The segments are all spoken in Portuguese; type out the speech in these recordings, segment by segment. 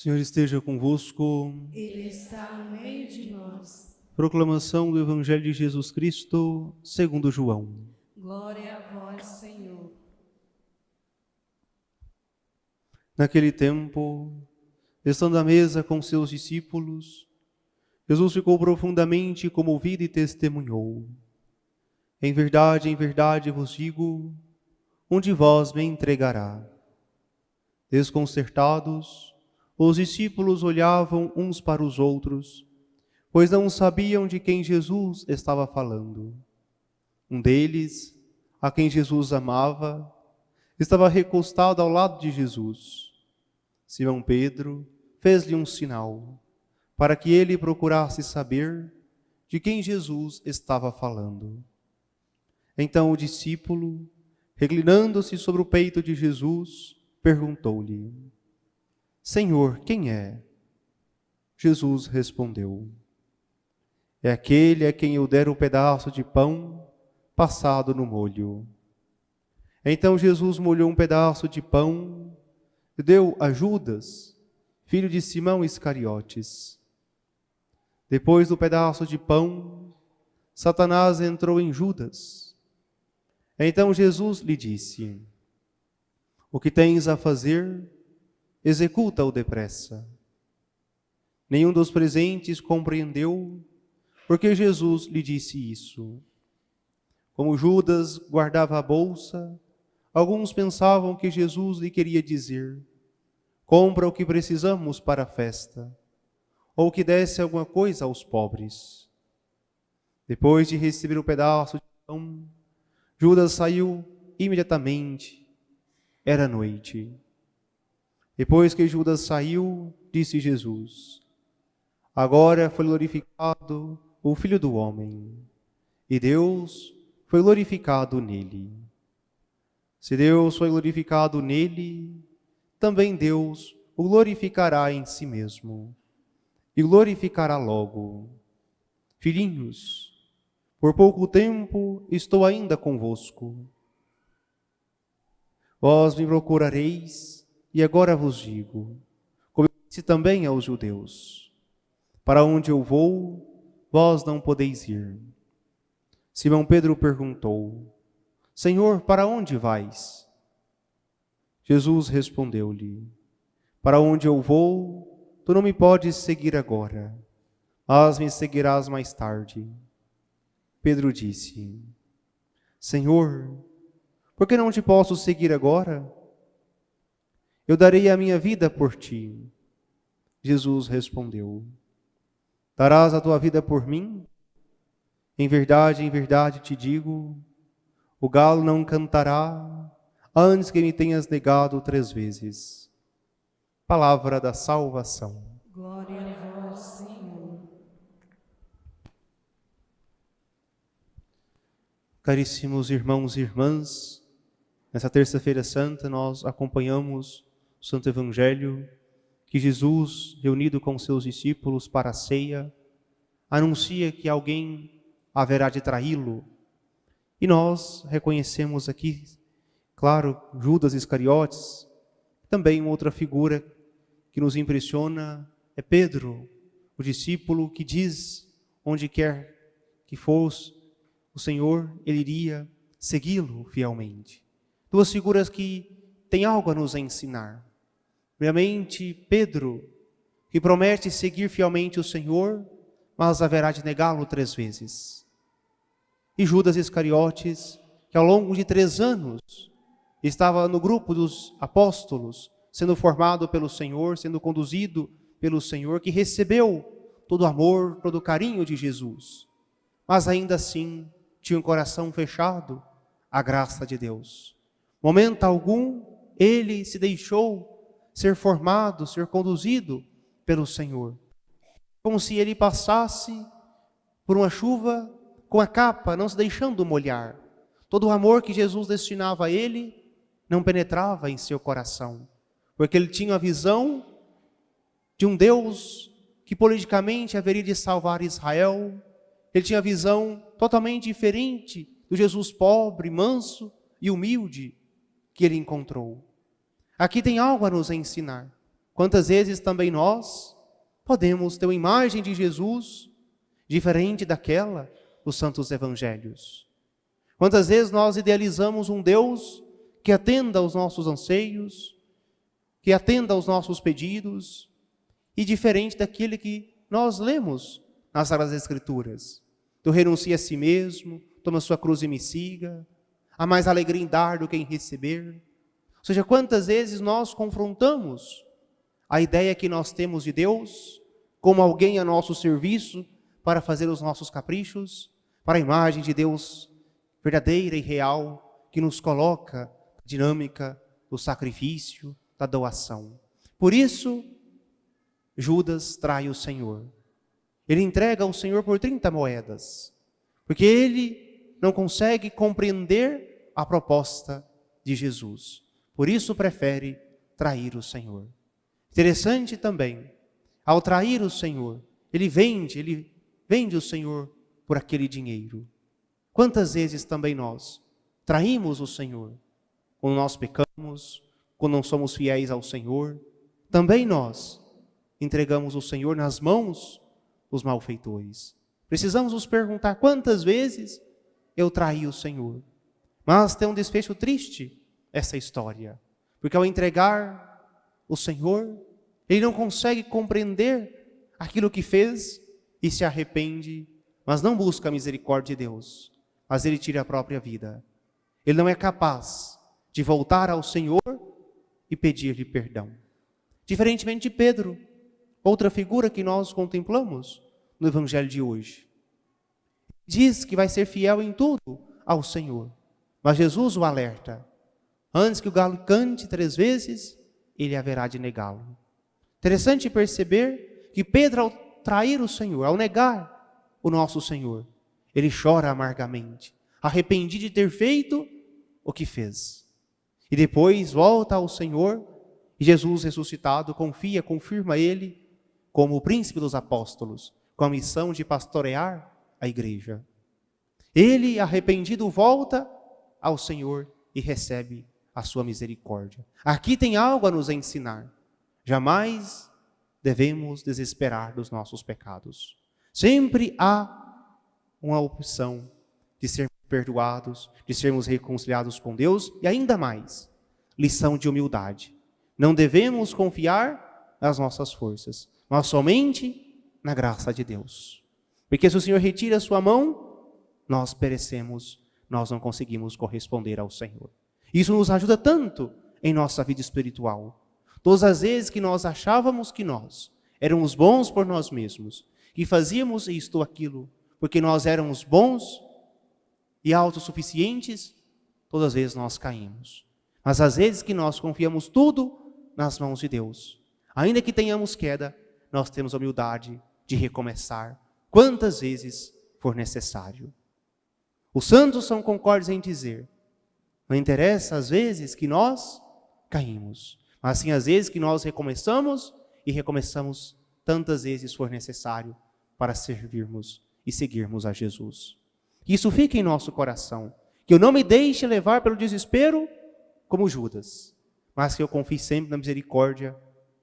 Senhor esteja convosco. Ele está no meio de nós. Proclamação do Evangelho de Jesus Cristo, segundo João. Glória a vós, Senhor. Naquele tempo, estando à mesa com seus discípulos, Jesus ficou profundamente comovido e testemunhou: em verdade vos digo, um de vós me entregará. Desconcertados, os discípulos olhavam uns para os outros, pois não sabiam de quem Jesus estava falando. Um deles, a quem Jesus amava, estava recostado ao lado de Jesus. Simão Pedro fez-lhe um sinal, para que ele procurasse saber de quem Jesus estava falando. Então o discípulo, reclinando-se sobre o peito de Jesus, perguntou-lhe: Senhor, quem é? Jesus respondeu: é aquele a quem eu der um pedaço de pão passado no molho. Então Jesus molhou um pedaço de pão e deu a Judas, filho de Simão Iscariotes. Depois do pedaço de pão, Satanás entrou em Judas. Então Jesus lhe disse: o que tens a fazer, executa-o depressa. Nenhum dos presentes compreendeu porque Jesus lhe disse isso. Como Judas guardava a bolsa, alguns pensavam que Jesus lhe queria dizer: compra o que precisamos para a festa, ou que desse alguma coisa aos pobres. Depois de receber o pedaço de pão, Judas saiu imediatamente. Era noite. Depois que Judas saiu, disse Jesus: agora foi glorificado o Filho do Homem, e Deus foi glorificado nele. Se Deus foi glorificado nele, também Deus o glorificará em si mesmo, e glorificará logo. Filhinhos, por pouco tempo estou ainda convosco. Vós me procurareis, e agora vos digo, como eu disse também aos judeus: para onde eu vou, vós não podeis ir. Simão Pedro perguntou: Senhor, para onde vais? Jesus respondeu-lhe: para onde eu vou, tu não me podes seguir agora, mas me seguirás mais tarde. Pedro disse: Senhor, por que não te posso seguir agora? Eu darei a minha vida por ti. Jesus respondeu: darás a tua vida por mim? Em verdade te digo, o galo não cantará antes que me tenhas negado 3 vezes. Palavra da salvação. Glória a vós, Senhor. Caríssimos irmãos e irmãs, nessa terça-feira santa nós acompanhamos o Santo Evangelho que Jesus, reunido com seus discípulos para a ceia, anuncia que alguém haverá de traí-lo. E nós reconhecemos aqui, claro, Judas Iscariotes. Também uma outra figura que nos impressiona é Pedro, o discípulo que diz, onde quer que fosse o Senhor, ele iria segui-lo fielmente. 2 figuras que têm algo a nos ensinar. Primeiramente, Pedro, que promete seguir fielmente o Senhor, mas haverá de negá-lo 3 vezes. E Judas Iscariotes, que ao longo de 3 anos estava no grupo dos apóstolos, sendo formado pelo Senhor, sendo conduzido pelo Senhor, que recebeu todo o amor, todo o carinho de Jesus, mas ainda assim tinha um coração fechado à graça de Deus. Momento algum, ele se deixou ser formado, ser conduzido pelo Senhor. Como se ele passasse por uma chuva com a capa, não se deixando molhar. Todo o amor que Jesus destinava a ele não penetrava em seu coração, porque ele tinha a visão de um Deus que politicamente haveria de salvar Israel. Ele tinha a visão totalmente diferente do Jesus pobre, manso e humilde que ele encontrou. Aqui tem algo a nos ensinar. Quantas vezes também nós podemos ter uma imagem de Jesus diferente daquela dos santos evangelhos? Quantas vezes nós idealizamos um Deus que atenda aos nossos anseios, que atenda aos nossos pedidos, e diferente daquele que nós lemos nas Sagradas Escrituras, do renuncia a si mesmo, toma sua cruz e me siga, há mais alegria em dar do que em receber. Ou seja, quantas vezes nós confrontamos a ideia que nós temos de Deus como alguém a nosso serviço para fazer os nossos caprichos, para a imagem de Deus verdadeira e real que nos coloca na dinâmica do sacrifício, da doação. Por isso, Judas trai o Senhor. Ele entrega ao Senhor por 30 moedas, porque ele não consegue compreender a proposta de Jesus. Por isso prefere trair o Senhor. Interessante também, ao trair o Senhor, ele vende o Senhor por aquele dinheiro. Quantas vezes também nós traímos o Senhor? Quando nós pecamos, quando não somos fiéis ao Senhor, também nós entregamos o Senhor nas mãos dos malfeitores. Precisamos nos perguntar quantas vezes eu traí o Senhor. Mas tem um desfecho triste essa história, porque ao entregar o Senhor, ele não consegue compreender aquilo que fez e se arrepende, mas não busca a misericórdia de Deus, mas ele tira a própria vida. Ele não é capaz de voltar ao Senhor e pedir-lhe perdão. Diferentemente de Pedro, outra figura que nós contemplamos no Evangelho de hoje. Diz que vai ser fiel em tudo ao Senhor, mas Jesus o alerta. Antes que o galo cante 3 vezes, ele haverá de negá-lo. Interessante perceber que Pedro, ao trair o Senhor, ao negar o nosso Senhor, ele chora amargamente, arrependido de ter feito o que fez. E depois volta ao Senhor, e Jesus ressuscitado confirma ele como o príncipe dos apóstolos, com a missão de pastorear a igreja. Ele, arrependido, volta ao Senhor e recebe a sua misericórdia. Aqui tem algo a nos ensinar. Jamais devemos desesperar dos nossos pecados. Sempre há uma opção de sermos perdoados, de sermos reconciliados com Deus, e ainda mais, lição de humildade. Não devemos confiar nas nossas forças, mas somente na graça de Deus. Porque se o Senhor retira a sua mão, nós perecemos, nós não conseguimos corresponder ao Senhor. Isso nos ajuda tanto em nossa vida espiritual. Todas as vezes que nós achávamos que nós éramos bons por nós mesmos, que fazíamos isto ou aquilo, porque nós éramos bons e autossuficientes, todas as vezes nós caímos. Mas às vezes que nós confiamos tudo nas mãos de Deus, ainda que tenhamos queda, nós temos a humildade de recomeçar quantas vezes for necessário. Os santos são concordes em dizer, não interessa às vezes que nós caímos, mas sim às vezes que nós recomeçamos e recomeçamos tantas vezes for necessário para servirmos e seguirmos a Jesus. Que isso fique em nosso coração, que eu não me deixe levar pelo desespero como Judas, mas que eu confie sempre na misericórdia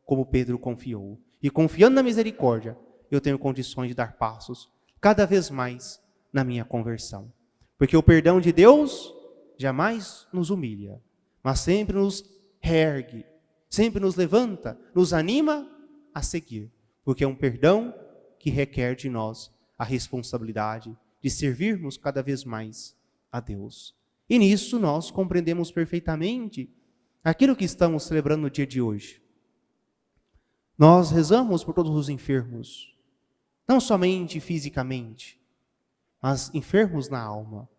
como Pedro confiou. E confiando na misericórdia, eu tenho condições de dar passos cada vez mais na minha conversão. Porque o perdão de Deus jamais nos humilha, mas sempre nos reergue, sempre nos levanta, nos anima a seguir. Porque é um perdão que requer de nós a responsabilidade de servirmos cada vez mais a Deus. E nisso nós compreendemos perfeitamente aquilo que estamos celebrando no dia de hoje. Nós rezamos por todos os enfermos, não somente fisicamente, mas enfermos na alma.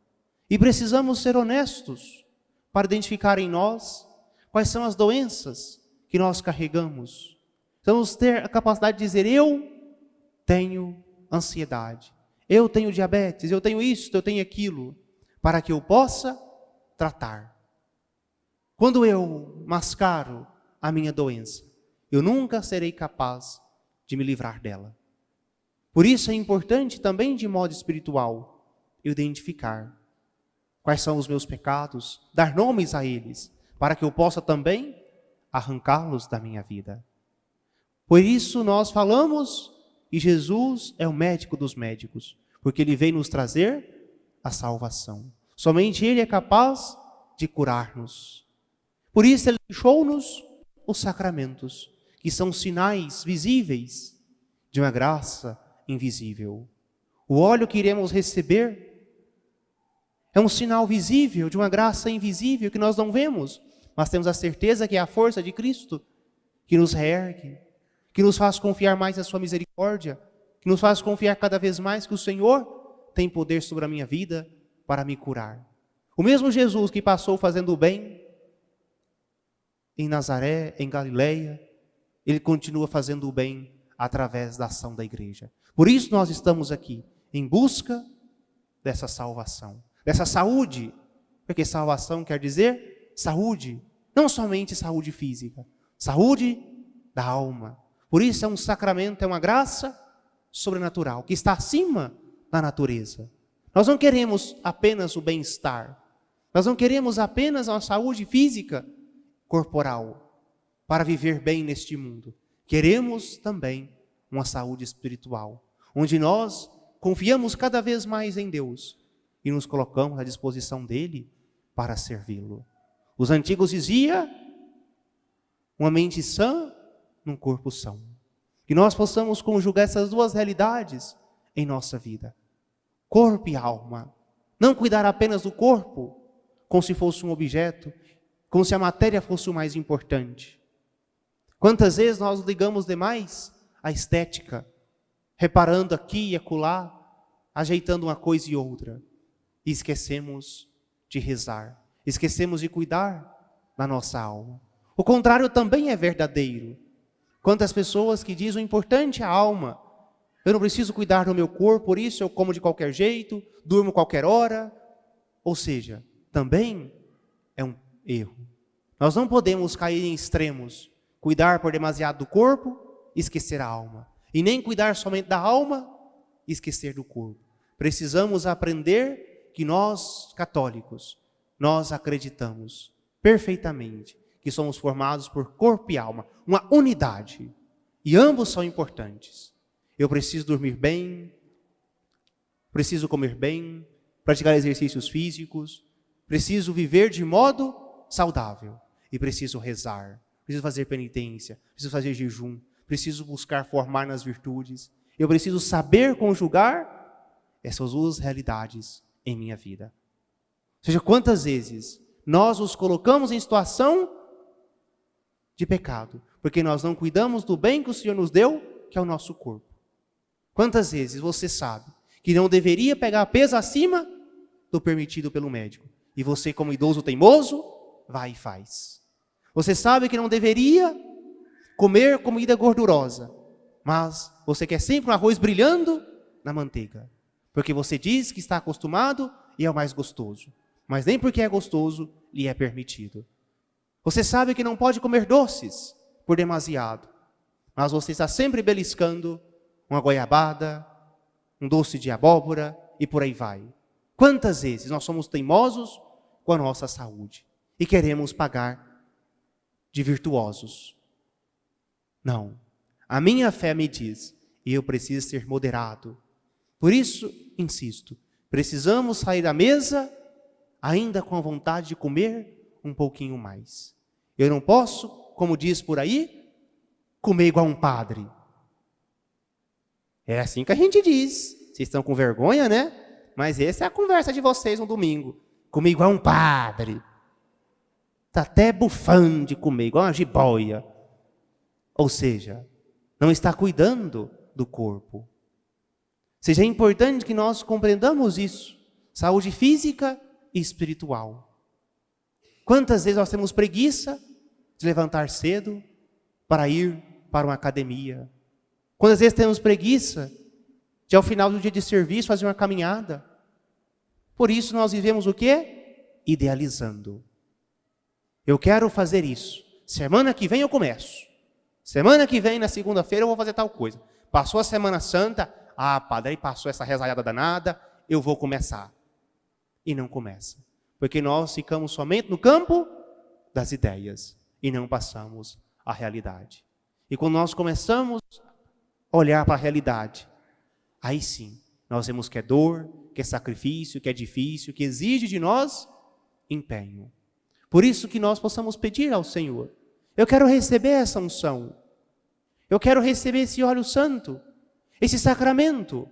E precisamos ser honestos para identificar em nós quais são as doenças que nós carregamos. Precisamos ter a capacidade de dizer, eu tenho ansiedade, eu tenho diabetes, eu tenho isto, eu tenho aquilo, para que eu possa tratar. Quando eu mascaro a minha doença, eu nunca serei capaz de me livrar dela. Por isso é importante também, de modo espiritual, eu identificar quais são os meus pecados, dar nomes a eles, para que eu possa também arrancá-los da minha vida. Por isso nós falamos que Jesus é o médico dos médicos, porque Ele veio nos trazer a salvação. Somente Ele é capaz de curar-nos. Por isso Ele deixou-nos os sacramentos, que são sinais visíveis de uma graça invisível. O óleo que iremos receber é um sinal visível de uma graça invisível que nós não vemos, mas temos a certeza que é a força de Cristo que nos reergue, que nos faz confiar mais na sua misericórdia, que nos faz confiar cada vez mais que o Senhor tem poder sobre a minha vida para me curar. O mesmo Jesus que passou fazendo o bem em Nazaré, em Galileia, Ele continua fazendo o bem através da ação da igreja. Por isso nós estamos aqui, em busca dessa salvação, dessa saúde, porque salvação quer dizer saúde, não somente saúde física, saúde da alma. Por isso é um sacramento, é uma graça sobrenatural, que está acima da natureza. Nós não queremos apenas o bem-estar, nós não queremos apenas a saúde física, corporal, para viver bem neste mundo. Queremos também uma saúde espiritual, onde nós confiamos cada vez mais em Deus e nos colocamos à disposição dEle para servi-lo. Os antigos diziam, uma mente sã num corpo são. Que nós possamos conjugar essas duas realidades em nossa vida. Corpo e alma. Não cuidar apenas do corpo, como se fosse um objeto, como se a matéria fosse o mais importante. Quantas vezes nós ligamos demais à estética, reparando aqui e acolá, ajeitando uma coisa e outra, e esquecemos de rezar, esquecemos de cuidar da nossa alma. O contrário também é verdadeiro. Quantas pessoas que dizem o importante é a alma, eu não preciso cuidar do meu corpo, por isso eu como de qualquer jeito, durmo qualquer hora. Ou seja, também é um erro. Nós não podemos cair em extremos, cuidar por demasiado do corpo e esquecer a alma. E nem cuidar somente da alma e esquecer do corpo. Precisamos aprender que nós, católicos, nós acreditamos perfeitamente que somos formados por corpo e alma, uma unidade. E ambos são importantes. Eu preciso dormir bem, preciso comer bem, praticar exercícios físicos, preciso viver de modo saudável e preciso rezar, preciso fazer penitência, preciso fazer jejum, preciso buscar formar nas virtudes. Eu preciso saber conjugar essas duas realidades em minha vida. Ou seja, quantas vezes nós nos colocamos em situação de pecado, porque nós não cuidamos do bem que o Senhor nos deu, que é o nosso corpo. Quantas vezes você sabe que não deveria pegar peso acima do permitido pelo médico, e você, como idoso teimoso, vai e faz. Você sabe que não deveria comer comida gordurosa, mas você quer sempre um arroz brilhando na manteiga, porque você diz que está acostumado e é o mais gostoso, mas nem porque é gostoso lhe é permitido. Você sabe que não pode comer doces por demasiado, mas você está sempre beliscando uma goiabada, um doce de abóbora e por aí vai. Quantas vezes nós somos teimosos com a nossa saúde e queremos pagar de virtuosos? Não. A minha fé me diz, e eu preciso ser moderado. Por isso, insisto, precisamos sair da mesa ainda com a vontade de comer um pouquinho mais. Eu não posso, como diz por aí, comer igual um padre. É assim que a gente diz. Vocês estão com vergonha, né? Mas essa é a conversa de vocês no domingo. Comer igual um padre. Está até bufando de comer, igual uma jiboia. Ou seja, não está cuidando do corpo. Seja importante que nós compreendamos isso. Saúde física e espiritual. Quantas vezes nós temos preguiça de levantar cedo para ir para uma academia? Quantas vezes temos preguiça de, ao final do dia de serviço, fazer uma caminhada? Por isso nós vivemos o quê? Idealizando. Eu quero fazer isso. Semana que vem eu começo. Semana que vem, na segunda-feira, eu vou fazer tal coisa. Passou a Semana Santa, padre, aí passou essa rezaiada danada, eu vou começar. E não começa. Porque nós ficamos somente no campo das ideias e não passamos à realidade. E quando nós começamos a olhar para a realidade, aí sim, nós vemos que é dor, que é sacrifício, que é difícil, que exige de nós empenho. Por isso que nós possamos pedir ao Senhor: eu quero receber essa unção, eu quero receber esse óleo santo, esse sacramento,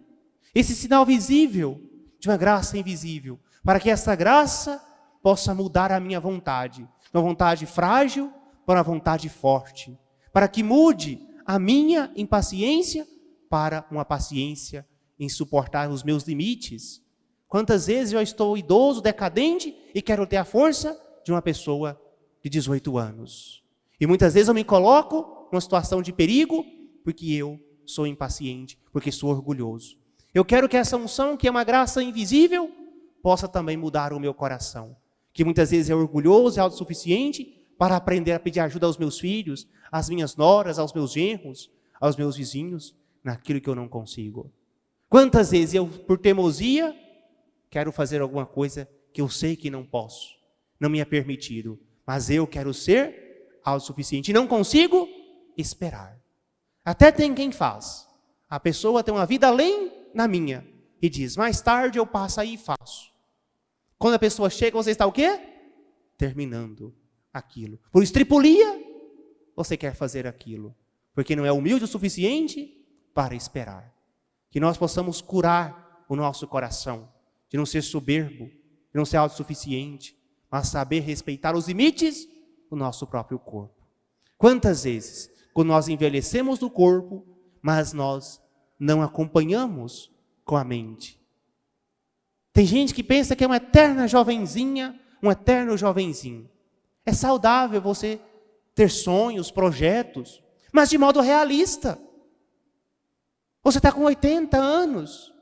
esse sinal visível de uma graça invisível, para que essa graça possa mudar a minha vontade, uma vontade frágil para uma vontade forte, para que mude a minha impaciência para uma paciência em suportar os meus limites. Quantas vezes eu estou idoso, decadente e quero ter a força de uma pessoa de 18 anos. E muitas vezes eu me coloco numa situação de perigo porque eu sou impaciente, porque sou orgulhoso. Eu quero que essa unção, que é uma graça invisível, possa também mudar o meu coração, que muitas vezes é orgulhoso, é autossuficiente, para aprender a pedir ajuda aos meus filhos, às minhas noras, aos meus genros, aos meus vizinhos, naquilo que eu não consigo. Quantas vezes eu, por teimosia, quero fazer alguma coisa que eu sei que não posso, não me é permitido, mas eu quero ser autossuficiente e não consigo esperar. Até tem quem faz. A pessoa tem uma vida além na minha e diz: mais tarde eu passo aí e faço. Quando a pessoa chega, você está o quê? Terminando aquilo. Por estripulia, você quer fazer aquilo, porque não é humilde o suficiente para esperar. Que nós possamos curar o nosso coração, de não ser soberbo, de não ser autossuficiente, mas saber respeitar os limites do nosso próprio corpo. Quantas vezes, quando nós envelhecemos no corpo, mas nós não acompanhamos com a mente. Tem gente que pensa que é uma eterna jovenzinha, um eterno jovenzinho. É saudável você ter sonhos, projetos, mas de modo realista. Você está com 80 anos.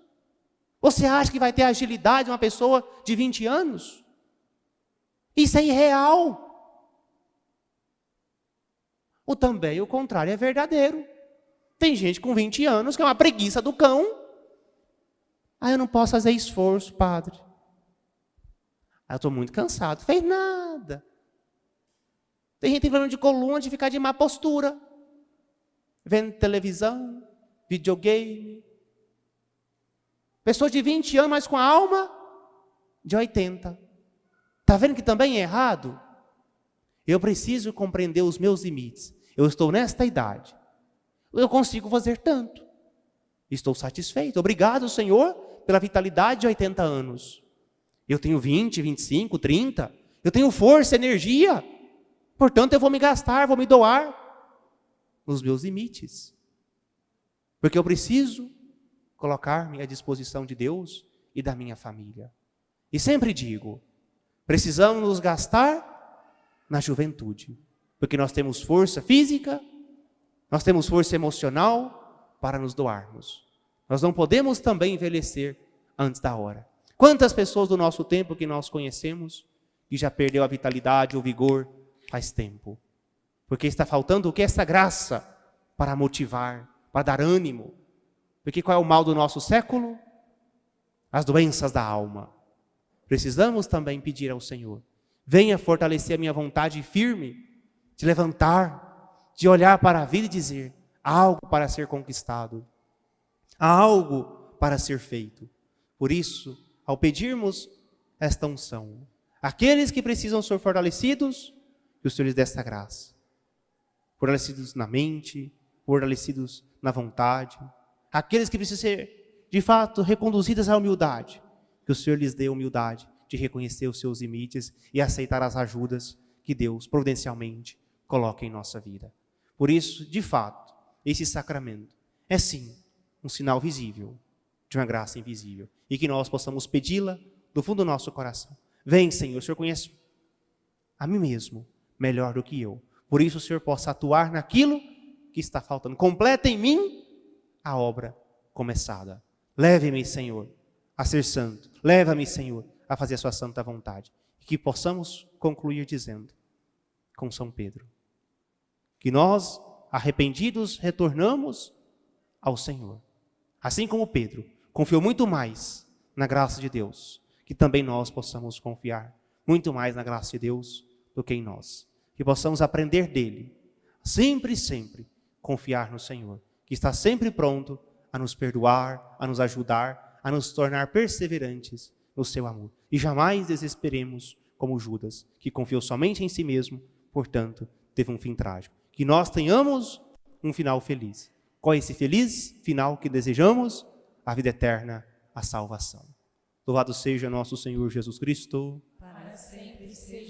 Você acha que vai ter a agilidade de uma pessoa de 20 anos? Isso é irreal. Ou também o contrário é verdadeiro. Tem gente com 20 anos que é uma preguiça do cão. Eu não posso fazer esforço, padre. Eu estou muito cansado. Não fez nada. Tem gente que tem problema de coluna, de ficar de má postura. Vendo televisão, videogame. Pessoa de 20 anos, mas com a alma de 80. Está vendo que também é errado? Eu preciso compreender os meus limites. Eu estou nesta idade. Eu consigo fazer tanto. Estou satisfeito. Obrigado, Senhor, pela vitalidade de 80 anos. Eu tenho 20, 25, 30. Eu tenho força, energia. Portanto, eu vou me gastar, vou me doar nos meus limites. Porque eu preciso colocar-me à disposição de Deus e da minha família. E sempre digo, precisamos nos gastar na juventude. Porque nós temos força física, nós temos força emocional para nos doarmos. Nós não podemos também envelhecer antes da hora. Quantas pessoas do nosso tempo que nós conhecemos que já perdeu a vitalidade, o vigor faz tempo? Porque está faltando o que? Essa graça para motivar, para dar ânimo. Porque qual é o mal do nosso século? As doenças da alma. Precisamos também pedir ao Senhor: venha fortalecer a minha vontade firme de levantar, de olhar para a vida e dizer: há algo para ser conquistado, há algo para ser feito. Por isso, ao pedirmos esta unção, aqueles que precisam ser fortalecidos, que o Senhor lhes dê esta graça. Fortalecidos na mente, fortalecidos na vontade. Aqueles que precisam ser, de fato, reconduzidos à humildade, que o Senhor lhes dê humildade de reconhecer os seus limites e aceitar as ajudas que Deus, providencialmente, coloca em nossa vida. Por isso, de fato, esse sacramento é sim um sinal visível de uma graça invisível e que nós possamos pedi-la do fundo do nosso coração. Vem, Senhor, o Senhor conhece a mim mesmo melhor do que eu. Por isso o Senhor possa atuar naquilo que está faltando. Completa em mim a obra começada. Leve-me, Senhor, a ser santo. Leva-me, Senhor, a fazer a sua santa vontade. E que possamos concluir dizendo, com São Pedro, que nós, arrependidos, retornamos ao Senhor. Assim como Pedro confiou muito mais na graça de Deus, que também nós possamos confiar muito mais na graça de Deus do que em nós. Que possamos aprender dele, sempre, sempre, confiar no Senhor, que está sempre pronto a nos perdoar, a nos ajudar, a nos tornar perseverantes no seu amor. E jamais desesperemos como Judas, que confiou somente em si mesmo, portanto, teve um fim trágico. Que nós tenhamos um final feliz. Qual é esse feliz final que desejamos? A vida eterna, a salvação. Louvado seja nosso Senhor Jesus Cristo. Para sempre seja